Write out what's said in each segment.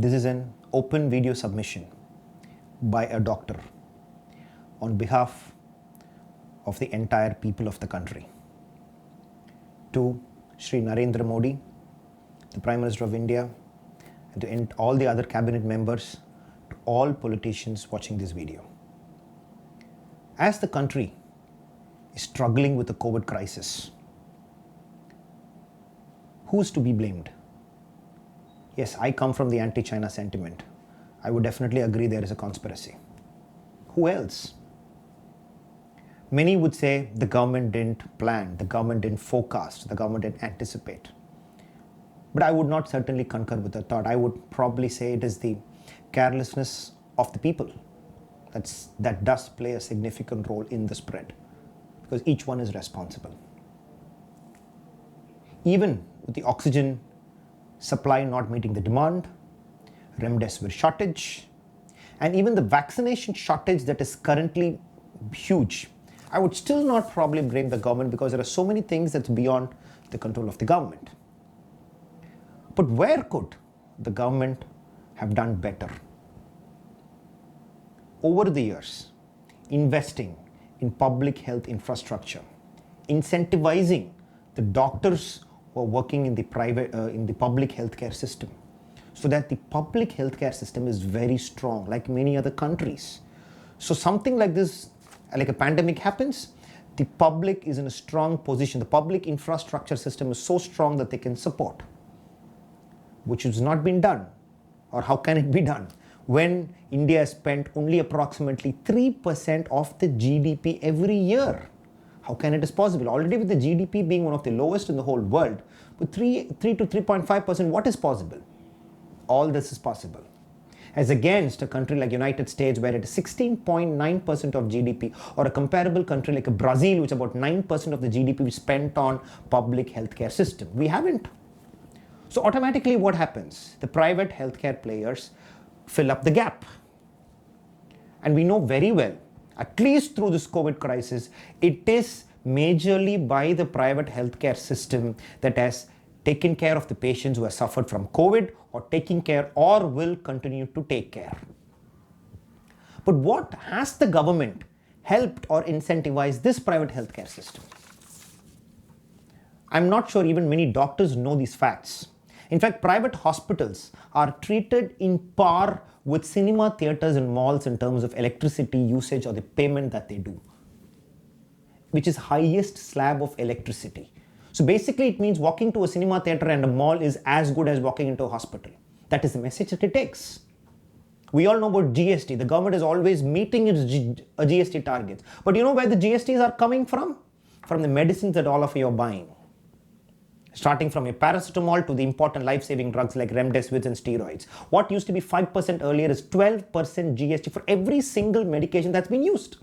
This is an open video submission by a doctor on behalf of the entire people of the country to Shri Narendra Modi, the Prime Minister of India, and to all the other cabinet members, to all politicians watching this video. As the country is struggling with the COVID crisis, who's to be blamed? Yes, I come from the anti-China sentiment. I would definitely agree there is a conspiracy. Who else? Many would say the government didn't plan, the government didn't forecast, the government didn't anticipate. But I would not certainly concur with the thought. I would probably say it is the carelessness of the people that does play a significant role in the spread, because each one is responsible. Even with the oxygen supply not meeting the demand, remdesivir shortage, and even the vaccination shortage that is currently huge, I would still not probably blame the government, because there are so many things that's beyond the control of the government. But where could the government have done better? Over the years, investing in public health infrastructure, incentivizing the doctors who are working in the public healthcare system, so that the public healthcare system is very strong, like many other countries. So something like this, like a pandemic happens, the public is in a strong position. The public infrastructure system is so strong that they can support, which has not been done. Or how can it be done when India has spent only approximately 3% of the GDP every year? How can it is possible? Already with the GDP being one of the lowest in the whole world, with 3 to 3.5%, what is possible? All this is possible. As against a country like United States, where it is 16.9% of GDP, or a comparable country like Brazil, which is about 9% of the GDP we spent on public healthcare system. We haven't. So automatically what happens? The private healthcare players fill up the gap. And we know very well, at least through this COVID crisis, it is majorly by the private healthcare system that has taken care of the patients who have suffered from COVID, or taking care or will continue to take care. But what has the government helped or incentivized this private healthcare system? I'm not sure even many doctors know these facts. In fact, private hospitals are treated in par with cinema theaters and malls in terms of electricity usage or the payment that they do, which is highest slab of electricity. So basically it means walking to a cinema theater and a mall is as good as walking into a hospital. That is the message that it takes. We all know about GST. The government is always meeting its GST targets. But you know where the GSTs are coming from? From the medicines that all of you are buying. Starting from your paracetamol to the important life-saving drugs like remdesivir and steroids. What used to be 5% earlier is 12% GST for every single medication that's been used.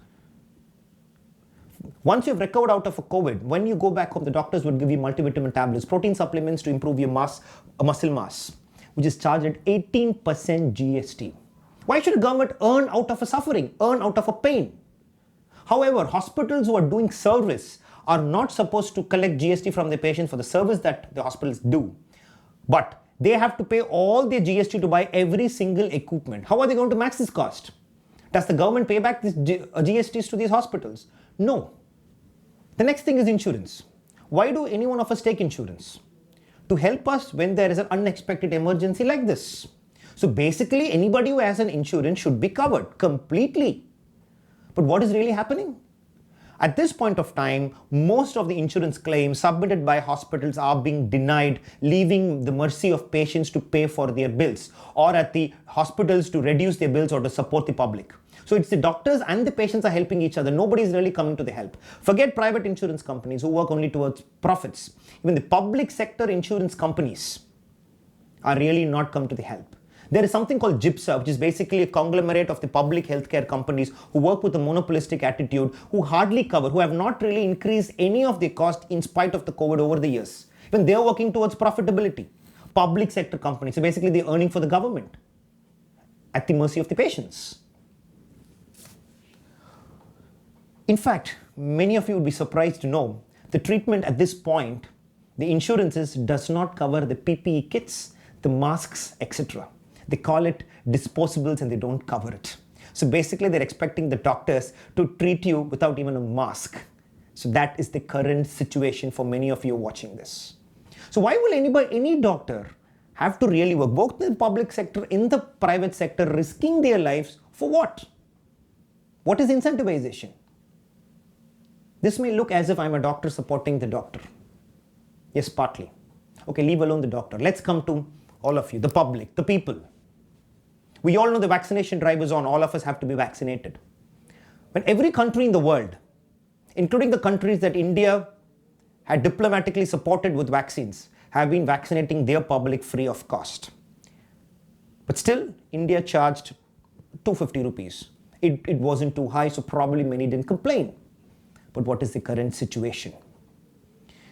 Once you've recovered out of a COVID, when you go back home, the doctors would give you multivitamin tablets, protein supplements to improve your muscle mass, which is charged at 18% GST. Why should a government earn out of a suffering, earn out of a pain? However, hospitals who are doing service are not supposed to collect GST from the patients for the service that the hospitals do. But they have to pay all their GST to buy every single equipment. How are they going to match this cost? Does the government pay back these GSTs to these hospitals? No. The next thing is insurance. Why do any one of us take insurance? To help us when there is an unexpected emergency like this. So basically, anybody who has an insurance should be covered completely. But what is really happening? At this point of time, most of the insurance claims submitted by hospitals are being denied, leaving the mercy of patients to pay for their bills, or at the hospitals to reduce their bills or to support the public. So it's the doctors and the patients are helping each other. Nobody is really coming to the help. Forget private insurance companies who work only towards profits. Even the public sector insurance companies are really not come to the help. There is something called GIPSA, which is basically a conglomerate of the public healthcare companies who work with a monopolistic attitude, who hardly cover, who have not really increased any of the cost in spite of the COVID over the years. Even they are working towards profitability. Public sector companies, so basically they're earning for the government at the mercy of the patients. In fact, many of you would be surprised to know the treatment at this point, the insurances does not cover the PPE kits, the masks, etc. They call it disposables and they don't cover it. So basically, they're expecting the doctors to treat you without even a mask. So that is the current situation for many of you watching this. So why will any doctor have to really work, both in the public sector, in the private sector, risking their lives for what? What is incentivization? This may look as if I'm a doctor supporting the doctor. Yes, partly. Okay, leave alone the doctor. Let's come to all of you, the public, the people. We all know the vaccination drive is on. All of us have to be vaccinated. When every country in the world, including the countries that India had diplomatically supported with vaccines, have been vaccinating their public free of cost. But still, India charged 250 rupees. It wasn't too high, so probably many didn't complain. But what is the current situation?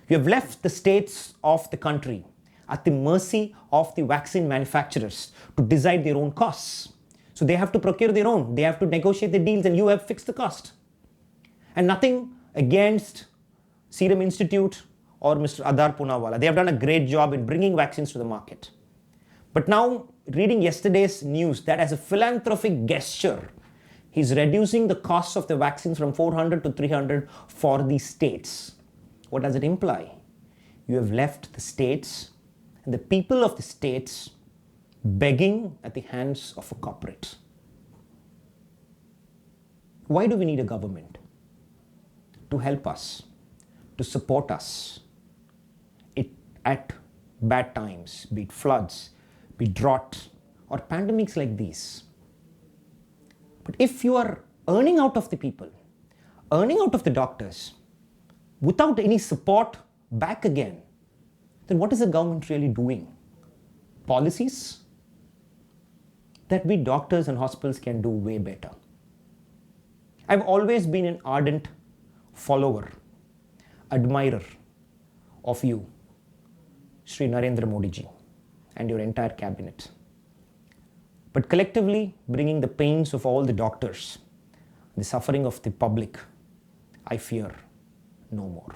We have left the states of the country at the mercy of the vaccine manufacturers to decide their own costs. So they have to procure their own. They have to negotiate the deals and you have fixed the cost. And nothing against Serum Institute or Mr. Adar Poonawalla. They have done a great job in bringing vaccines to the market. But now, reading yesterday's news that as a philanthropic gesture, he's reducing the cost of the vaccines from 400 to 300 for the states. What does it imply? You have left the states and the people of the states begging at the hands of a corporate. Why do we need a government? To help us, to support us at bad times, be it floods, be it drought, or pandemics like these. But if you are earning out of the people, earning out of the doctors, without any support back again, then what is the government really doing? Policies that we doctors and hospitals can do way better. I've always been an ardent follower, admirer of you, Shri Narendra Modi ji, and your entire cabinet. But collectively, bringing the pains of all the doctors, the suffering of the public, I fear no more.